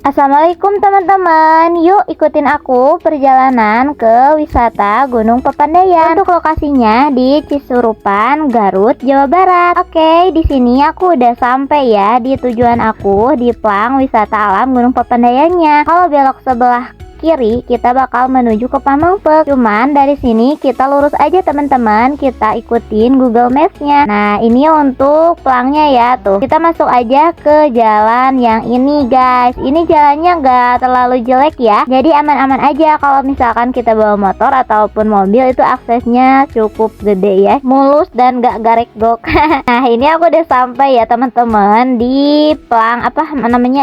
Assalamualaikum teman-teman, yuk ikutin aku perjalanan ke wisata Gunung Papandayan. Untuk lokasinya di Cisurupan, Garut, Jawa Barat. Oke, di sini aku udah sampai ya di tujuan aku di Plang Wisata Alam Gunung Papandayannya. Kalau belok sebelah kiri kita bakal menuju ke Pamengpeuk. Cuman dari sini kita lurus aja teman-teman, kita ikutin Google Maps-nya. Nah, ini untuk pelangnya ya tuh. Kita masuk aja ke jalan yang ini guys. Ini jalannya nggak terlalu jelek ya. Jadi aman-aman aja kalau misalkan kita bawa motor ataupun mobil, itu aksesnya cukup gede ya. Mulus dan nggak garek-gok. Nah, ini aku udah sampai ya teman-teman di pelang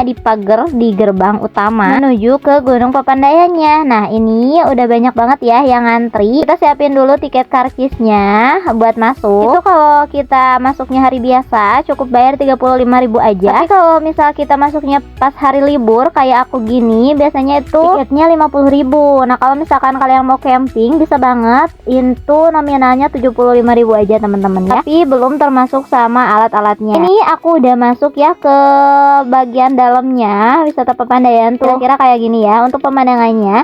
di pagar di gerbang utama menuju ke Gunung Papandayan. Nah, ini udah banyak banget ya yang ngantri. Kita siapin dulu tiket karcisnya buat masuk. Itu kalau kita masuknya hari biasa cukup bayar 35.000 aja. Tapi kalau misal kita masuknya pas hari libur kayak aku gini, biasanya itu tiketnya 50.000. Nah, kalau misalkan kalian mau camping bisa banget, itu nominalnya 75.000 aja teman-teman ya. Tapi belum termasuk sama alat-alatnya. Ini aku udah masuk ya ke bagian dalamnya wisata Papandayan tuh. Kira-kira kayak gini ya. Untuk pemandangan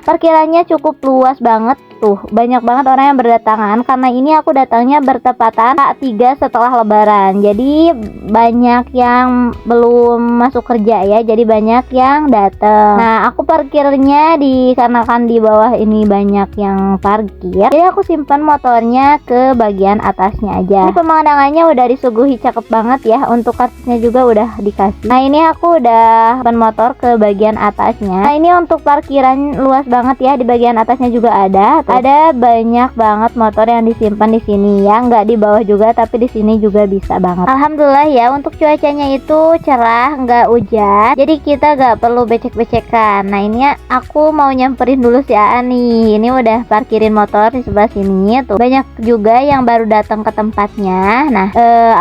parkirannya cukup luas banget tuh, banyak banget orang yang berdatangan karena ini aku datangnya bertepatan H3 setelah lebaran. Jadi banyak yang belum masuk kerja ya, jadi banyak yang datang. Nah, aku parkirnya dikarenakan di bawah ini banyak yang parkir, jadi aku simpan motornya ke bagian atasnya aja. Ini pemandangannya udah disuguhi cakep banget ya, untuk karcisnya juga udah dikasih. Nah, ini aku udah simpan motor ke bagian atasnya. Nah, ini untuk parkiran luas banget ya, di bagian atasnya juga ada banyak banget motor yang disimpan di sini ya, nggak di bawah juga tapi di sini juga bisa banget. Alhamdulillah ya, untuk cuacanya itu cerah, nggak hujan, jadi kita nggak perlu becek-becekan. Nah, ini aku mau nyamperin dulu si Ani. Ini udah parkirin motor di sebelah sini tuh, banyak juga yang baru datang ke tempatnya. Nah,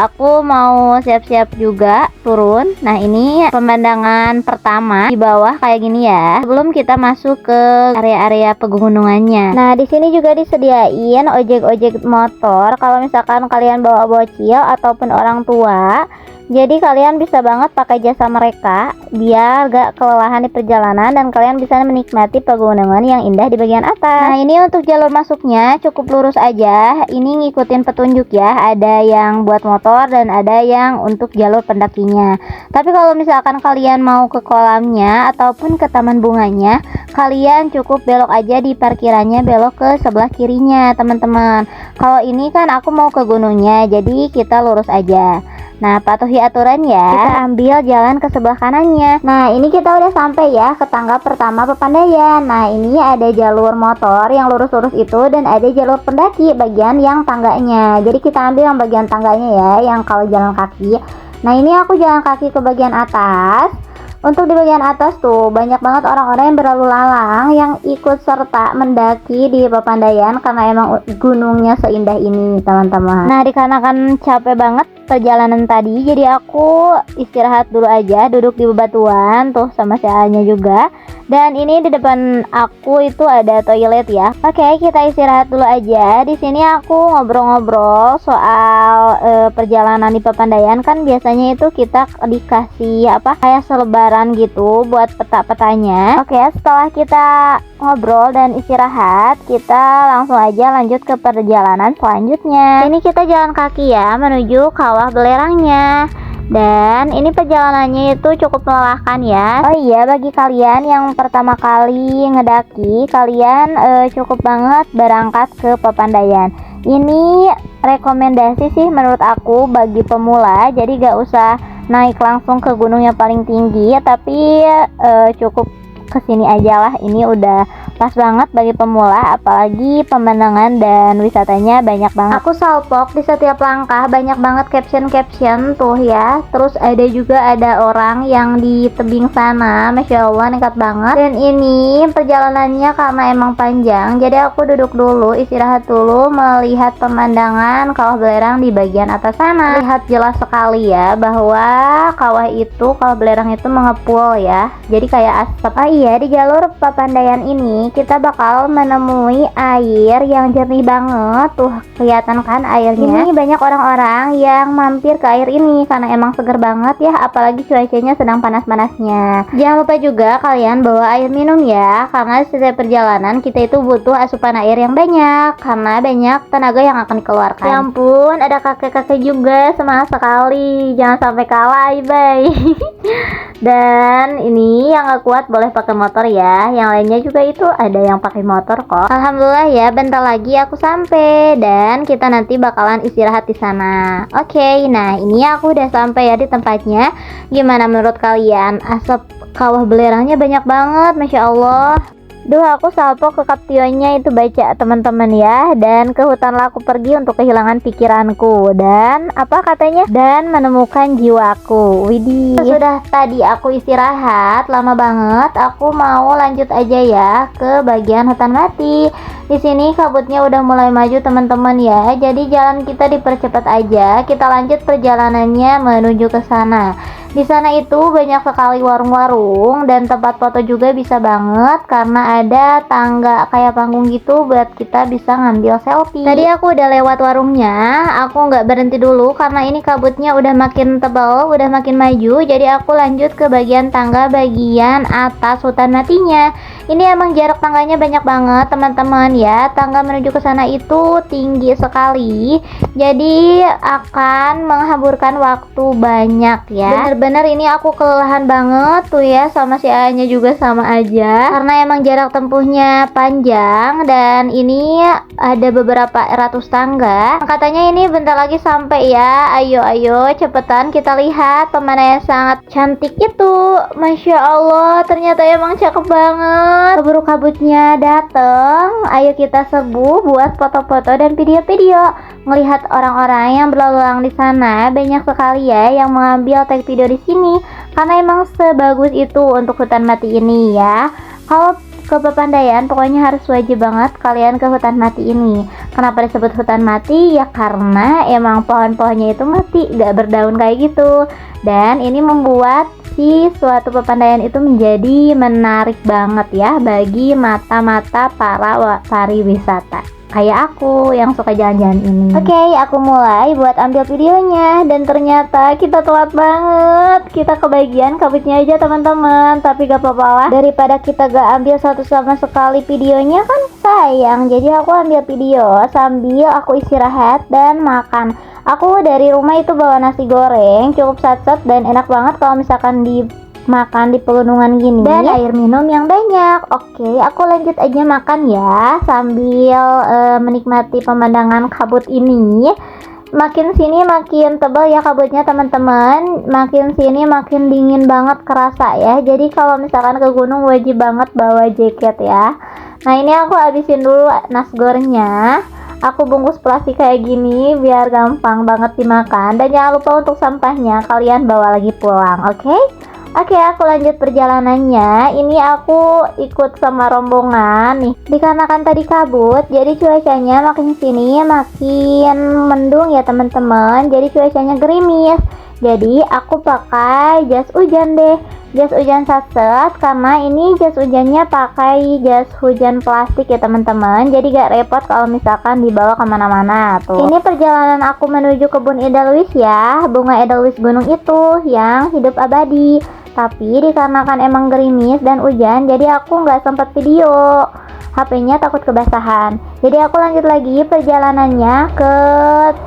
aku mau siap-siap juga turun. Nah, ini pemandangan pertama di bawah kayak gini ya, sebelum kita masuk ke area-area pegunungannya. Nah, di sini juga disediain ojek-ojek motor kalau misalkan kalian bawa bocil ataupun orang tua. Jadi kalian bisa banget pakai jasa mereka biar gak kelelahan di perjalanan dan kalian bisa menikmati pegunungan yang indah di bagian atas. Nah, ini untuk jalur masuknya cukup lurus aja. Ini ngikutin petunjuk ya, ada yang buat motor dan ada yang untuk jalur pendakinya. Tapi kalau misalkan kalian mau ke kolamnya ataupun ke taman bunganya, kalian cukup belok aja di parkirannya, belok ke sebelah kirinya teman-teman. Kalau ini kan aku mau ke gunungnya, jadi kita lurus aja. Nah, patuhi aturan ya, kita ambil jalan ke sebelah kanannya. Nah, ini kita udah sampai ya ke tangga pertama Papandayan. Nah, ini ada jalur motor yang lurus-lurus itu dan ada jalur pendaki bagian yang tangganya. Jadi kita ambil yang bagian tangganya ya, yang kalau jalan kaki. Nah, ini aku jalan kaki ke bagian atas. Untuk di bagian atas tuh banyak banget orang-orang yang berlalu lalang yang ikut serta mendaki di Papandayan karena emang gunungnya seindah ini teman-teman. Nah, dikarenakan capek banget perjalanan tadi, jadi aku istirahat dulu aja, duduk di bebatuan tuh sama si A-nya juga. Dan ini di depan aku itu ada toilet ya. Oke, kita istirahat dulu aja. Di sini aku ngobrol-ngobrol soal perjalanan di Papandayan. Kan biasanya itu kita dikasih kayak selebaran gitu buat peta-petanya. Oke, setelah kita ngobrol dan istirahat, kita langsung aja lanjut ke perjalanan selanjutnya. Ini kita jalan kaki ya menuju kawah belerangnya. Dan ini perjalanannya itu cukup melelahkan ya. Oh iya, bagi kalian yang pertama kali ngedaki, kalian cukup banget berangkat ke Papandayan. Ini rekomendasi sih menurut aku bagi pemula. Jadi gak usah naik langsung ke gunung yang paling tinggi ya, tapi cukup kesini aja lah. Ini udah pas banget bagi pemula, apalagi pemandangan dan wisatanya banyak banget. Aku salpok di setiap langkah, banyak banget caption tuh ya. Terus ada orang yang di tebing sana, Masya Allah nekat banget. Dan ini perjalanannya karena emang panjang, jadi aku duduk dulu, istirahat dulu, melihat pemandangan kawah belerang di bagian atas sana. Lihat jelas sekali ya bahwa kawah belerang itu mengepul ya, jadi kayak asap. Iya, di jalur Papandayan ini sini kita bakal menemui air yang jernih banget. Tuh, kelihatan kan airnya? Ini banyak orang-orang yang mampir ke air ini karena emang seger banget ya, apalagi cuacanya sedang panas-panasnya. Jangan lupa juga kalian bawa air minum ya, karena setiap perjalanan kita itu butuh asupan air yang banyak karena banyak tenaga yang akan dikeluarkan. Ya ampun, ada kakek-kakek juga, semangat sekali. Jangan sampai kalah, bye. Dan ini yang gak kuat boleh pakai motor ya, yang lainnya juga itu ada yang pakai motor kok. Alhamdulillah ya, bentar lagi aku sampai dan kita nanti bakalan istirahat di sana. Oke, nah ini aku udah sampai ya di tempatnya. Gimana menurut kalian? Asap kawah belerangnya banyak banget, masya Allah. Duh, aku salpo ke kaptionnya itu baca teman-teman ya. Dan ke hutanlah aku pergi untuk kehilangan pikiranku. Dan apa katanya? Dan menemukan jiwaku. Widih. Sudah tadi aku istirahat lama banget. Aku mau lanjut aja ya ke bagian hutan mati. Di sini kabutnya udah mulai maju teman-teman ya. Jadi jalan kita dipercepat aja. Kita lanjut perjalanannya menuju ke sana. Di sana itu banyak sekali warung-warung dan tempat foto juga bisa banget karena ada tangga kayak panggung gitu buat kita bisa ngambil selfie. Tadi aku udah lewat warungnya, aku nggak berhenti dulu karena ini kabutnya udah makin tebal, udah makin maju. Jadi aku lanjut ke bagian tangga bagian atas hutan matinya. Ini emang jarak tangganya banyak banget teman-teman ya. Tangga menuju ke sana itu tinggi sekali. Jadi akan menghamburkan waktu banyak ya. Bener-bener ini aku kelelahan banget tuh ya, sama si A-nya juga sama aja. Karena emang jarak tempuhnya panjang dan ini ada beberapa ratus tangga. Katanya ini bentar lagi sampai ya. Ayo cepetan kita lihat pemandangan yang sangat cantik itu. Masya Allah, ternyata emang cakep banget. Keburu kabutnya dateng, ayo kita serbu buat foto-foto dan video-video. Melihat orang-orang yang berlalu lalang di sana, banyak sekali ya yang mengambil tag video di sini karena emang sebagus itu untuk hutan mati ini ya. Kalau ke Pepandayan pokoknya harus wajib banget kalian ke hutan mati ini. Kenapa disebut hutan mati? Ya karena emang pohon-pohonnya itu mati, gak berdaun kayak gitu. Dan ini membuat si suatu Pepandayan itu menjadi menarik banget ya bagi mata-mata para pariwisata kayak aku yang suka jalan-jalan ini. Oke, aku mulai buat ambil videonya dan ternyata kita telat banget. Kita kebagian kabutnya aja teman-teman, tapi gak apa-apa lah. Daripada kita gak ambil satu sama sekali videonya kan sayang. Jadi aku ambil video sambil aku istirahat dan makan. Aku dari rumah itu bawa nasi goreng, cukup sat-sat dan enak banget kalau misalkan makan di pegunungan gini dan air minum yang banyak. Oke, aku lanjut aja makan ya sambil menikmati pemandangan kabut ini. Makin sini makin tebal ya kabutnya teman-teman, makin sini makin dingin banget kerasa ya. Jadi kalau misalkan ke gunung wajib banget bawa jaket ya. Nah ini aku habisin dulu nasi gorengnya. Aku bungkus plastik kayak gini biar gampang banget dimakan. Dan jangan lupa untuk sampahnya kalian bawa lagi pulang, oke? Oke, aku lanjut perjalanannya. Ini aku ikut sama rombongan nih. Dikarenakan tadi kabut, jadi cuacanya makin sini makin mendung ya teman-teman. Jadi cuacanya gerimis. Jadi aku pakai jas hujan deh. Jas hujan satset karena ini jas hujannya pakai jas hujan plastik ya teman-teman. Jadi gak repot kalau misalkan dibawa kemana-mana tuh. Ini perjalanan aku menuju kebun edelweiss ya. Bunga edelweiss gunung itu yang hidup abadi. Tapi dikarenakan emang gerimis dan hujan, jadi aku nggak sempat video. HP-nya takut kebasahan. Jadi aku lanjut lagi perjalanannya ke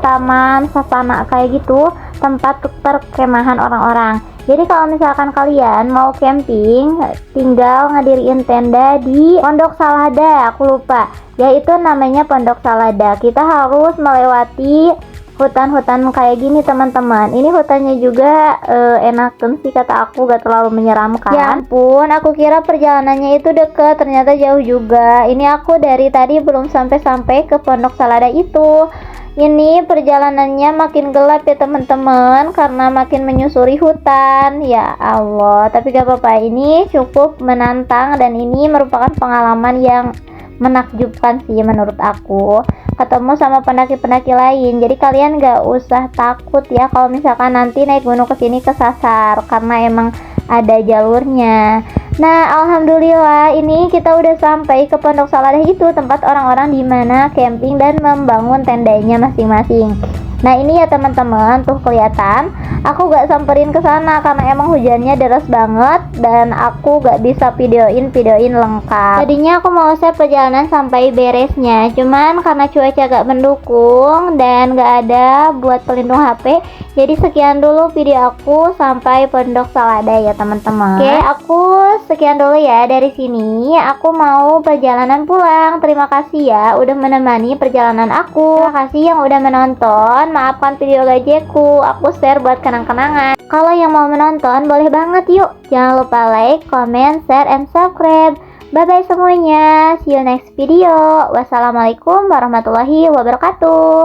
taman savana kayak gitu, tempat perkemahan orang-orang. Jadi kalau misalkan kalian mau camping, tinggal ngediriin tenda di Pondok Salada. Aku lupa, yaitu namanya Pondok Salada. Kita harus melewati hutan-hutan kayak gini teman-teman. Ini hutannya juga enakan sih kata aku, gak terlalu menyeramkan. Ya ampun, aku kira perjalanannya itu deket, ternyata jauh juga. Ini aku dari tadi belum sampai-sampai ke Pondok Salada itu. Ini perjalanannya makin gelap ya teman-teman karena makin menyusuri hutan. Ya Allah, tapi gak apa-apa, ini cukup menantang dan ini merupakan pengalaman yang menakjubkan sih menurut aku, ketemu sama pendaki-pendaki lain. Jadi kalian gak usah takut ya kalau misalkan nanti naik gunung kesini kesasar karena emang ada jalurnya. Nah, alhamdulillah ini kita udah sampai ke Pondok Saladah itu, tempat orang-orang di mana camping dan membangun tendanya masing-masing. Nah, ini ya teman-teman, tuh kelihatan. Aku gak samperin ke sana karena emang hujannya deras banget dan aku gak bisa videoin lengkap. Tadinya aku mau share perjalanan sampai beresnya, cuman karena cuaca gak mendukung dan gak ada buat pelindung HP, jadi sekian dulu video aku sampai Pondok Saladah ya teman-teman. Oke, aku sekian dulu ya dari sini. Aku mau perjalanan pulang. Terima kasih ya udah menemani perjalanan aku. Terima kasih yang udah menonton. Maafkan video gajeku, aku share buat kenang-kenangan. Kalau yang mau menonton boleh banget yuk. Jangan lupa like, comment, share, and subscribe. Bye bye semuanya. See you next video. Wassalamualaikum warahmatullahi wabarakatuh.